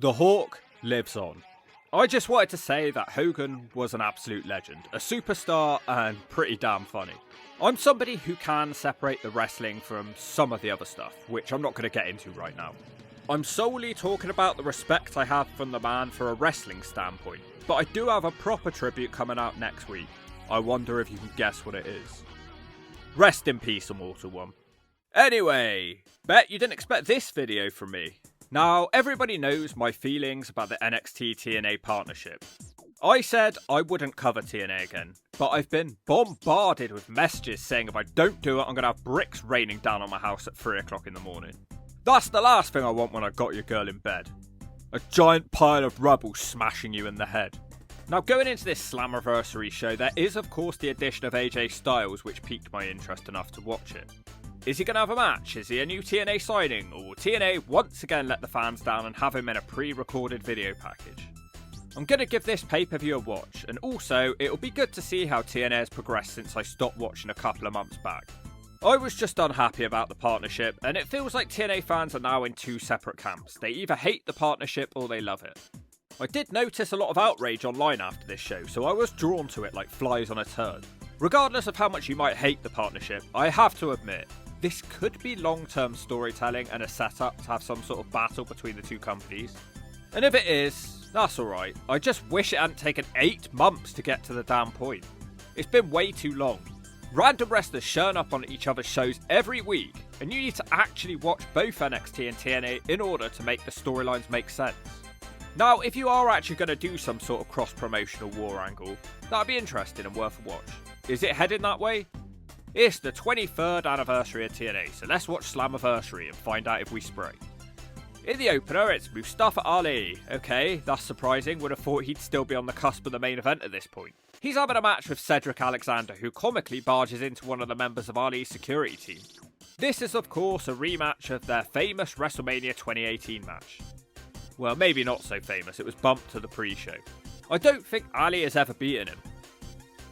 The Hawk lives on. I just wanted to say that Hogan was an absolute legend, a superstar and pretty damn funny. I'm somebody who can separate the wrestling from some of the other stuff, which I'm not going to get into right now. I'm solely talking about the respect I have from the man for a wrestling standpoint, but I do have a proper tribute coming out next week. I wonder if you can guess what it is. Rest in peace, Immortal One. Anyway, bet you didn't expect this video from me. Now, everybody knows my feelings about the NXT TNA Partnership. I said I wouldn't cover TNA again, but I've been bombarded with messages saying if I don't do it, I'm going to have bricks raining down on my house at 3 o'clock in the morning. That's the last thing I want when I got your girl in bed. A giant pile of rubble smashing you in the head. Now, going into this Slammiversary show, there is of course the addition of AJ Styles, which piqued my interest enough to watch it. Is he going to have a match? Is he a new TNA signing? Or will TNA once again let the fans down and have him in a pre-recorded video package? I'm going to give this pay-per-view a watch, and also it'll be good to see how TNA has progressed since I stopped watching a couple of months back. I was just unhappy about the partnership, and it feels like TNA fans are now in two separate camps. They either hate the partnership or they love it. I did notice a lot of outrage online after this show, so I was drawn to it like flies on a turd. Regardless of how much you might hate the partnership, I have to admit, this could be long-term storytelling and a setup to have some sort of battle between the two companies. And if it is, that's alright. I just wish it hadn't taken 8 months to get to the damn point. It's been way too long. Random wrestlers showing up on each other's shows every week, and you need to actually watch both NXT and TNA in order to make the storylines make sense. Now, if you are actually going to do some sort of cross-promotional war angle, that'd be interesting and worth a watch. Is it heading that way? It's the 23rd anniversary of TNA, so let's watch Slammiversary and find out if we spray. In the opener, it's Mustafa Ali. Okay, that's surprising, would have thought he'd still be on the cusp of the main event at this point. He's having a match with Cedric Alexander, who comically barges into one of the members of Ali's security team. This is of course a rematch of their famous WrestleMania 2018 match. Well, maybe not so famous, it was bumped to the pre-show. I don't think Ali has ever beaten him.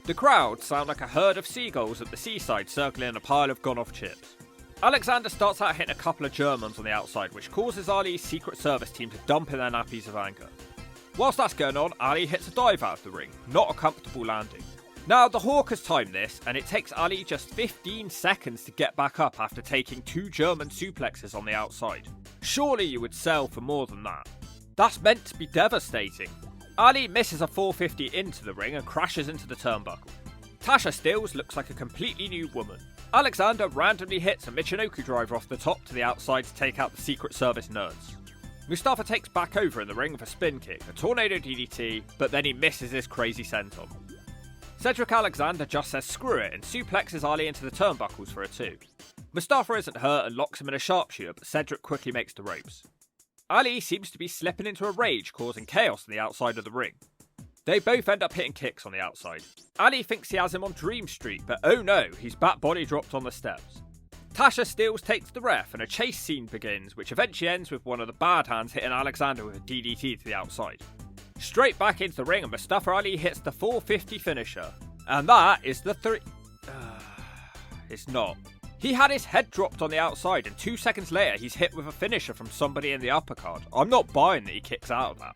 The crowd sound like a herd of seagulls at the seaside circling a pile of gone-off chips. Alexander starts out hitting a couple of Germans on the outside, which causes Ali's Secret Service team to dump in their nappies of anger. Whilst that's going on, Ali hits a dive out of the ring, not a comfortable landing. Now, the Hawk has timed this, and it takes Ali just 15 seconds to get back up after taking 2 German suplexes on the outside. Surely you would sell for more than that. That's meant to be devastating. Ali misses a 450 into the ring and crashes into the turnbuckle. Tasha Steelz looks like a completely new woman. Alexander randomly hits a Michinoku driver off the top to the outside to take out the Secret Service nerds. Mustafa takes back over in the ring with a spin kick, a tornado DDT, but then he misses this crazy senton. Cedric Alexander just says screw it and suplexes Ali into the turnbuckles for a 2. Mustafa isn't hurt and locks him in a sharpshooter, but Cedric quickly makes the ropes. Ali seems to be slipping into a rage, causing chaos on the outside of the ring. They both end up hitting kicks on the outside. Ali thinks he has him on Dream Street, but oh no, he's back body dropped on the steps. Tasha Steelz takes the ref and a chase scene begins, which eventually ends with one of the bad hands hitting Alexander with a DDT to the outside. Straight back into the ring and Mustafa Ali hits the 450 finisher. And that is the 3... It's not. He had his head dropped on the outside and 2 seconds later he's hit with a finisher from somebody in the upper card. I'm not buying that he kicks out of that.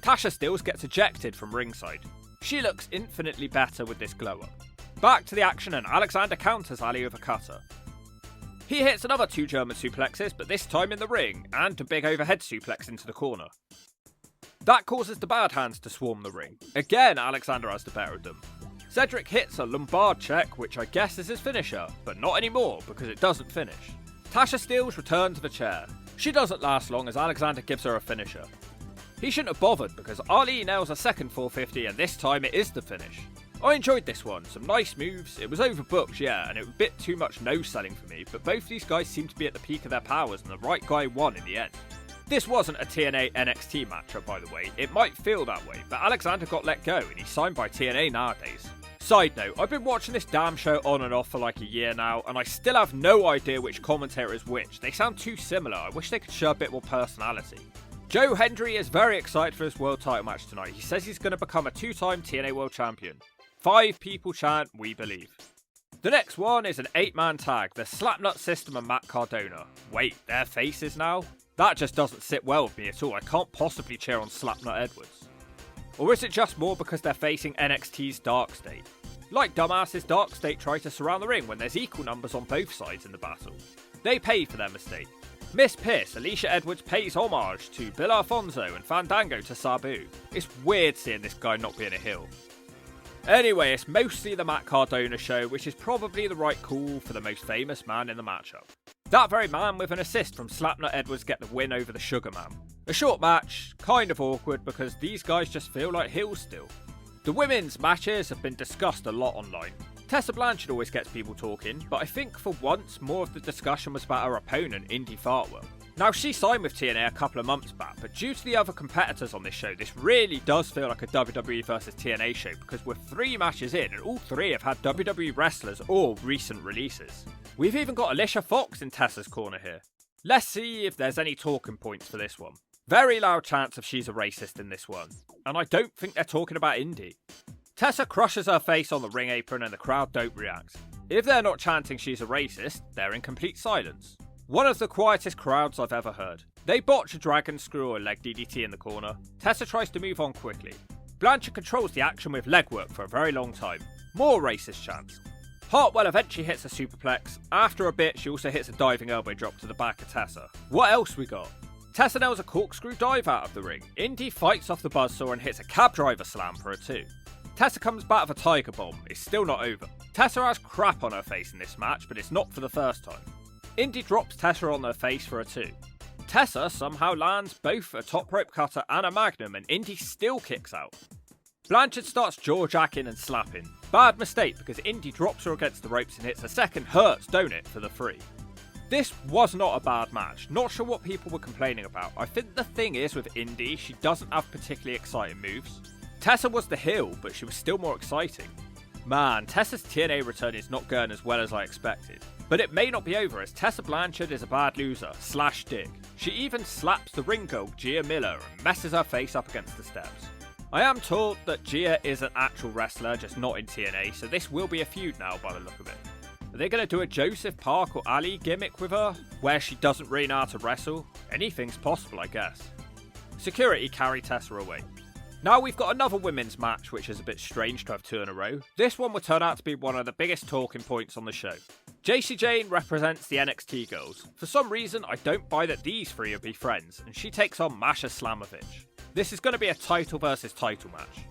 Tasha Steelz gets ejected from ringside. She looks infinitely better with this glow up. Back to the action and Alexander counters Ali with a cutter. He hits another 2 German suplexes, but this time in the ring, and a big overhead suplex into the corner. That causes the bad hands to swarm the ring. Again, Alexander has the better of them. Cedric hits a Lombard check, which I guess is his finisher, but not anymore because it doesn't finish. Tasha Steelz returns to the chair. She doesn't last long as Alexander gives her a finisher. He shouldn't have bothered because Ali nails a second 450 and this time it is the finish. I enjoyed this one, some nice moves, it was overbooked yeah, and it was a bit too much no-selling for me, but both these guys seem to be at the peak of their powers and the right guy won in the end. This wasn't a TNA NXT matchup by the way, it might feel that way, but Alexander got let go and he's signed by TNA nowadays. Side note, I've been watching this damn show on and off for like a year now, and I still have no idea which commentator is which. They sound too similar, I wish they could show a bit more personality. Joe Hendry is very excited for his world title match tonight. He says he's going to become a 2-time TNA World Champion. 5 people chant, we believe. The next one is an 8-man tag, the Slapnut System and Matt Cardona. Wait, their faces now? That just doesn't sit well with me at all. I can't possibly cheer on Slapnut Edwards. Or is it just more because they're facing NXT's Dark State? Like dumbasses, Dark State try to surround the ring when there's equal numbers on both sides in the battle. They pay for their mistake. Miss Piss, Alicia Edwards pays homage to Bill Alfonso and Fandango to Sabu. It's weird seeing this guy not being a heel. Anyway, it's mostly the Matt Cardona show, which is probably the right call for the most famous man in the matchup. That very man with an assist from Slapnut Edwards get the win over the Sugar Man. A short match, kind of awkward because these guys just feel like heels still. The women's matches have been discussed a lot online. Tessa Blanchard always gets people talking, but I think for once more of the discussion was about her opponent, Indy Hartwell. Now, she signed with TNA a couple of months back, but due to the other competitors on this show, this really does feel like a WWE vs TNA show because we're 3 matches in and all 3 have had WWE wrestlers or recent releases. We've even got Alicia Fox in Tessa's corner here. Let's see if there's any talking points for this one. Very loud chance of she's a racist in this one, and I don't think they're talking about Indy. Tessa crushes her face on the ring apron and the crowd don't react. If they're not chanting she's a racist, they're in complete silence. One of the quietest crowds I've ever heard. They botch a dragon screw or leg DDT in the corner. Tessa tries to move on quickly. Blanchard controls the action with legwork for a very long time. More racist chants. Hartwell eventually hits a superplex. After a bit, she also hits a diving elbow drop to the back of Tessa. What else we got? Tessa nails a corkscrew dive out of the ring. Indy fights off the buzzsaw and hits a cab driver slam for a 2. Tessa comes back with a tiger bomb. It's still not over. Tessa has crap on her face in this match, but it's not for the first time. Indy drops Tessa on her face for a 2. Tessa somehow lands both a top rope cutter and a magnum, and Indy still kicks out. Blanchard starts jaw-jacking and slapping. Bad mistake because Indy drops her against the ropes and hits a second hurts, don't it, for the 3. This was not a bad match. Not sure what people were complaining about. I think the thing is with Indy, she doesn't have particularly exciting moves. Tessa was the heel, but she was still more exciting. Man, Tessa's TNA return is not going as well as I expected. But it may not be over as Tessa Blanchard is a bad loser / dick. She even slaps the ring girl Gia Miller and messes her face up against the steps. I am told that Gia is an actual wrestler, just not in TNA, so this will be a feud now by the look of it. Are they going to do a Joseph Park or Ali gimmick with her, where she doesn't really know how to wrestle? Anything's possible, I guess. Security carry Tessa away. Now we've got another women's match, which is a bit strange to have 2 in a row. This one will turn out to be one of the biggest talking points on the show. Jacy Jayne represents the NXT girls. For some reason, I don't buy that these 3 will be friends, and she takes on Masha Slamovich. This is going to be a title versus title match.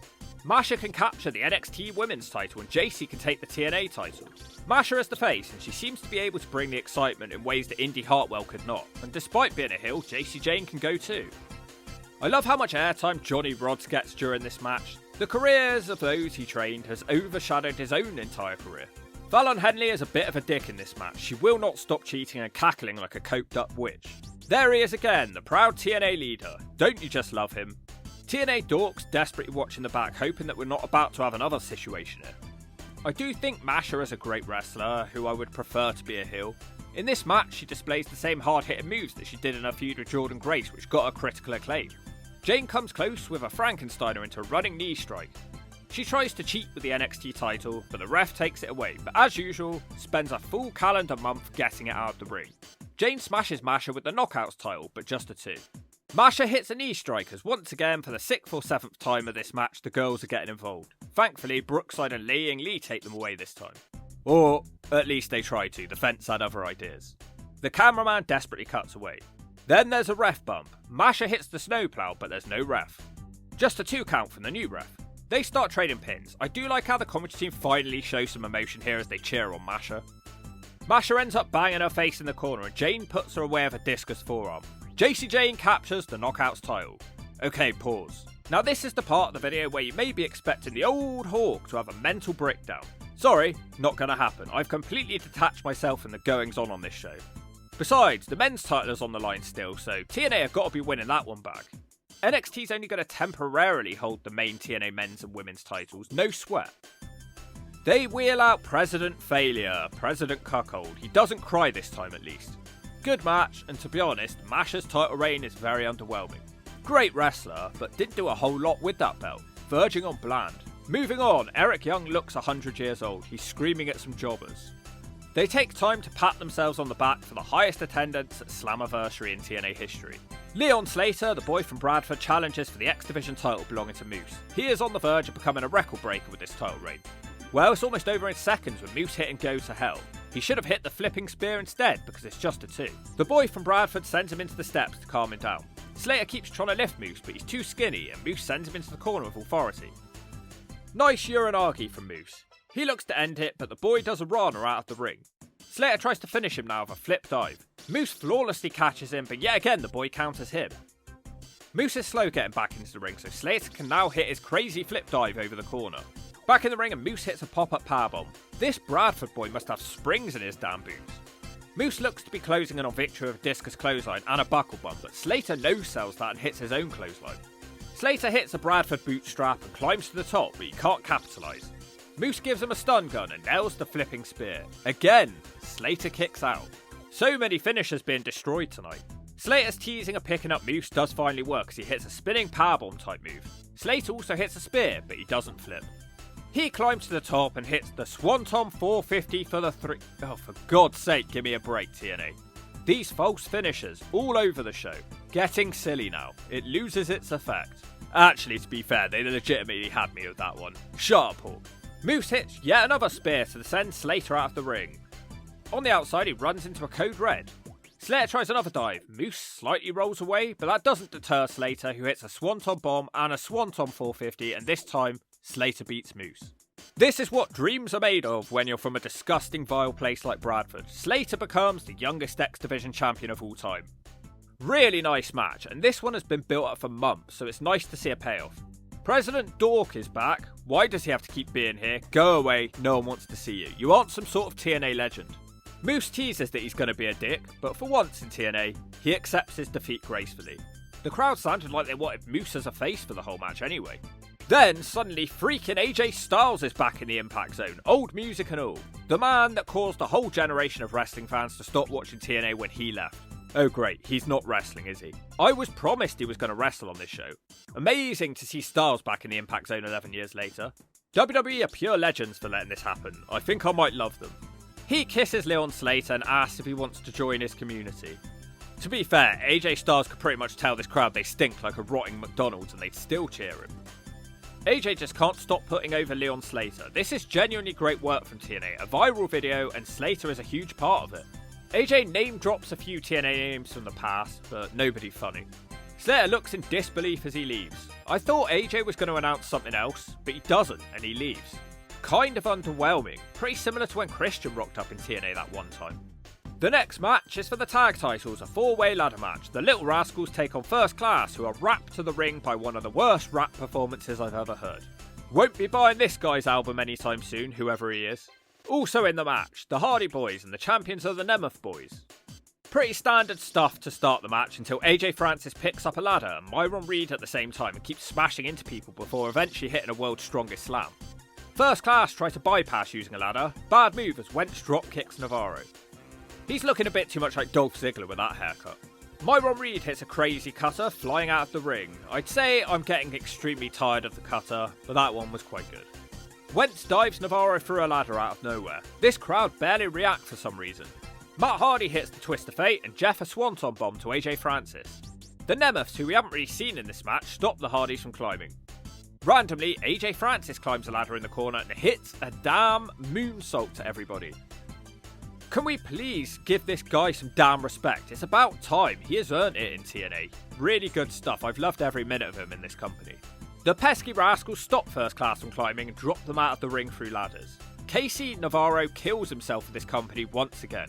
Masha can capture the NXT women's title and Jacy can take the TNA title. Masha is the face and she seems to be able to bring the excitement in ways that Indy Hartwell could not, and despite being a heel, Jacy Jayne can go too. I love how much airtime Johnny Rodz gets during this match. The careers of those he trained has overshadowed his own entire career. Fallon Henley is a bit of a dick in this match. She will not stop cheating and cackling like a coked up witch. There he is again, the proud TNA leader. Don't you just love him? TNA dorks desperately watching the back, hoping that we're not about to have another situation here. I do think Masha is a great wrestler, who I would prefer to be a heel. In this match, she displays the same hard-hitting moves that she did in her feud with Jordan Grace, which got her critical acclaim. Jayne comes close with a Frankensteiner into a running knee strike. She tries to cheat with the NXT title, but the ref takes it away, but as usual, spends a full calendar month getting it out of the ring. Jayne smashes Masha with the Knockouts title, but just a 2. Masha hits a knee strike as once again for the 6th or 7th time of this match the girls are getting involved. Thankfully, Brookside and Lee take them away this time. Or, at least they try to, the fence had other ideas. The cameraman desperately cuts away. Then there's a ref bump. Masha hits the snowplow, but there's no ref. Just a 2 count from the new ref. They start trading pins. I do like how the commentary team finally shows some emotion here as they cheer on Masha. Masha ends up banging her face in the corner and Jayne puts her away with a discus forearm. Jacy Jayne captures the Knockouts title. Okay, pause. Now this is the part of the video where you may be expecting the old Hawk to have a mental breakdown. Sorry, not gonna happen. I've completely detached myself from the goings on this show. Besides, the men's title is on the line still, so TNA have got to be winning that one back. NXT's only going to temporarily hold the main TNA men's and women's titles, no sweat. They wheel out President Failure, President Cuckold. He doesn't cry this time at least. Good match, and to be honest, Masha's title reign is very underwhelming. Great wrestler, but didn't do a whole lot with that belt, verging on bland. Moving on, Eric Young looks 100 years old. He's screaming at some jobbers. They take time to pat themselves on the back for the highest attendance at Slammiversary in TNA history. Leon Slater, the boy from Bradford, challenges for the X Division title belonging to Moose. He is on the verge of becoming a record breaker with this title reign. Well, it's almost over in seconds when Moose hit and go to hell. He should have hit the flipping spear instead because it's just a 2. The boy from Bradford sends him into the steps to calm him down. Slater keeps trying to lift Moose, but he's too skinny and Moose sends him into the corner with authority. Nice uranagi from Moose. He looks to end it, but the boy does a Rana out of the ring. Slater tries to finish him now with a flip dive. Moose flawlessly catches him, but yet again the boy counters him. Moose is slow getting back into the ring, so Slater can now hit his crazy flip dive over the corner. Back in the ring and Moose hits a pop-up powerbomb. This Bradford boy must have springs in his damn boots. Moose looks to be closing in on victory with a discus clothesline and a buckle bomb, but Slater no-sells that and hits his own clothesline. Slater hits a Bradford bootstrap and climbs to the top, but he can't capitalise. Moose gives him a stun gun and nails the flipping spear. Again, Slater kicks out. So many finishers being destroyed tonight. Slater's teasing of picking up Moose does finally work as he hits a spinning powerbomb type move. Slater also hits a spear, but he doesn't flip. He climbs to the top and hits the Swanton 450 for the 3. Oh, for God's sake, give me a break, TNA. These false finishers all over the show. Getting silly now. It loses its effect. Actually, to be fair, they legitimately had me with that one. Shut up, Hawk. Moose hits yet another spear to send Slater out of the ring. On the outside, he runs into a code red. Slater tries another dive. Moose slightly rolls away, but that doesn't deter Slater, who hits a Swanton bomb and a Swanton 450, and this time, Slater beats Moose. This is what dreams are made of when you're from a disgusting, vile place like Bradford. Slater becomes the youngest X Division champion of all time. Really nice match, and this one has been built up for months, so it's nice to see a payoff. President Dork is back. Why does he have to keep being here? Go away, no one wants to see you. You aren't some sort of TNA legend. Moose teases that he's going to be a dick, but for once in TNA, he accepts his defeat gracefully. The crowd sounded like they wanted Moose as a face for the whole match anyway. Then, suddenly, freaking AJ Styles is back in the Impact Zone, old music and all. The man that caused a whole generation of wrestling fans to stop watching TNA when he left. Oh great, he's not wrestling, is he? I was promised he was going to wrestle on this show. Amazing to see Styles back in the Impact Zone 11 years later. WWE are pure legends for letting this happen. I think I might love them. He kisses Leon Slater and asks if he wants to join his community. To be fair, AJ Styles could pretty much tell this crowd they stink like a rotting McDonald's and they'd still cheer him. AJ just can't stop putting over Leon Slater. This is genuinely great work from TNA, a viral video, and Slater is a huge part of it. AJ name drops a few TNA names from the past, but nobody funny. Slater looks in disbelief as he leaves. I thought AJ was going to announce something else, but he doesn't, and he leaves. Kind of underwhelming, pretty similar to when Christian rocked up in TNA that one time. The next match is for the tag titles, a 4-way ladder match. The Little Rascals take on First Class, who are rapped to the ring by one of the worst rap performances I've ever heard. Won't be buying this guy's album anytime soon, whoever he is. Also in the match, the Hardy Boys and the champions are the Nemeth Boys. Pretty standard stuff to start the match until AJ Francis picks up a ladder and Myron Reed at the same time and keeps smashing into people before eventually hitting a World's Strongest Slam. First Class try to bypass using a ladder. Bad move as Wentz drop kicks Navarro. He's looking a bit too much like Dolph Ziggler with that haircut. Myron Reed hits a crazy cutter flying out of the ring. I'd say I'm getting extremely tired of the cutter, but that one was quite good. Wentz dives Navarro through a ladder out of nowhere. This crowd barely react for some reason. Matt Hardy hits the Twist of Fate and Jeff a Swanton bomb to AJ Francis. The Nemeths, who we haven't really seen in this match, stop the Hardys from climbing. Randomly, AJ Francis climbs a ladder in the corner and hits a damn moonsault to everybody. Can we please give this guy some damn respect? It's about time. He has earned it in TNA. Really good stuff. I've loved every minute of him in this company. The pesky Rascals stop First Class from climbing and drop them out of the ring through ladders. Casey Navarro kills himself for this company once again.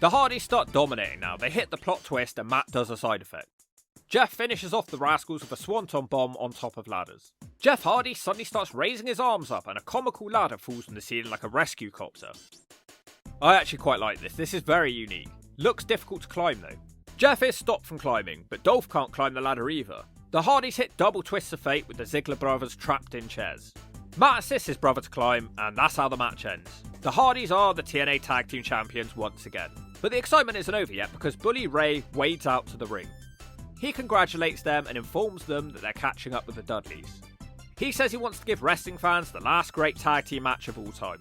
The Hardys start dominating now. They hit the plot twist and Matt does a side effect. Jeff finishes off the Rascals with a Swanton bomb on top of ladders. Jeff Hardy suddenly starts raising his arms up and a comical ladder falls from the ceiling like a rescue copter. I actually quite like this. This is very unique. Looks difficult to climb though. Jeff is stopped from climbing, but Dolph can't climb the ladder either. The Hardys hit double twists of fate with the Ziggler brothers trapped in chairs. Matt assists his brother to climb, and that's how the match ends. The Hardys are the TNA Tag Team Champions once again. But the excitement isn't over yet because Bully Ray wades out to the ring. He congratulates them and informs them that they're catching up with the Dudleys. He says he wants to give wrestling fans the last great tag team match of all time.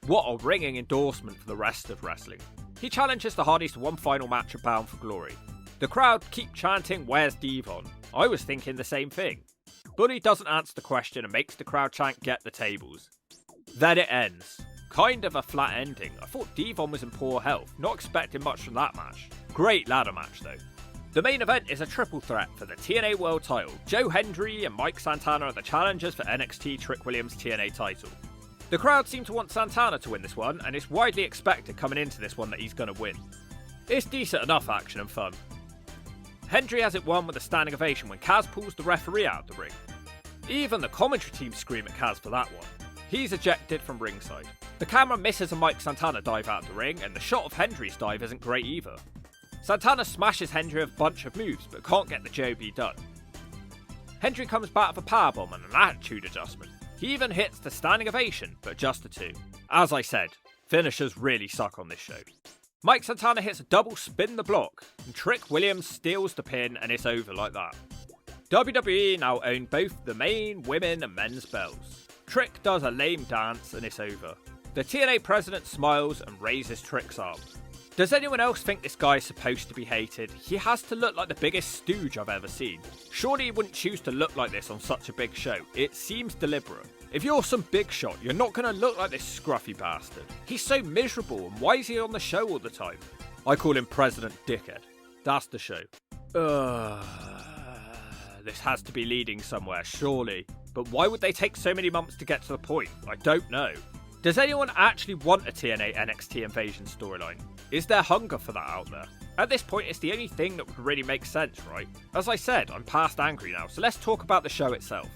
What a ringing endorsement for the rest of wrestling. He challenges the Hardys to one final match of Bound for Glory. The crowd keep chanting, "Where's Devon?" I was thinking the same thing. Bully doesn't answer the question and makes the crowd chant, "Get the tables." Then it ends. Kind of a flat ending. I thought Devon was in poor health, not expecting much from that match. Great ladder match though. The main event is a triple threat for the TNA World title. Joe Hendry and Mike Santana are the challengers for NXT Trick Williams' TNA title. The crowd seem to want Santana to win this one, and it's widely expected coming into this one that he's going to win. It's decent enough action and fun. Hendry has it won with a standing ovation when Kaz pulls the referee out of the ring. Even the commentary team scream at Kaz for that one. He's ejected from ringside. The camera misses a Mike Santana dive out of the ring, and the shot of Hendry's dive isn't great either. Santana smashes Hendry with a bunch of moves, but can't get the job done. Hendry comes back with a powerbomb and an attitude adjustment. He even hits the standing ovation, but just the two. As I said, finishers really suck on this show. Mike Santana hits a double spin the block, and Trick Williams steals the pin, and it's over like that. WWE now own both the main women and men's belts. Trick does a lame dance, and it's over. The TNA president smiles and raises Trick's arm. Does anyone else think this guy is supposed to be hated? He has to look like the biggest stooge I've ever seen. Surely he wouldn't choose to look like this on such a big show. It seems deliberate. If you're some big shot, you're not going to look like this scruffy bastard. He's so miserable, and why is he on the show all the time? I call him President Dickhead. That's the show. This has to be leading somewhere, surely. But why would they take so many months to get to the point? I don't know. Does anyone actually want a TNA NXT Invasion storyline? Is there hunger for that out there? At this point, it's the only thing that would really make sense, right? As I said, I'm past angry now, so let's talk about the show itself.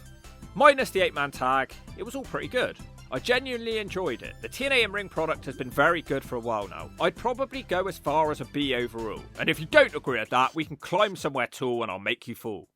Minus the 8-man tag, it was all pretty good. I genuinely enjoyed it. The TNA in-ring product has been very good for a while now. I'd probably go as far as a B overall. And if you don't agree with that, we can climb somewhere tall and I'll make you fall.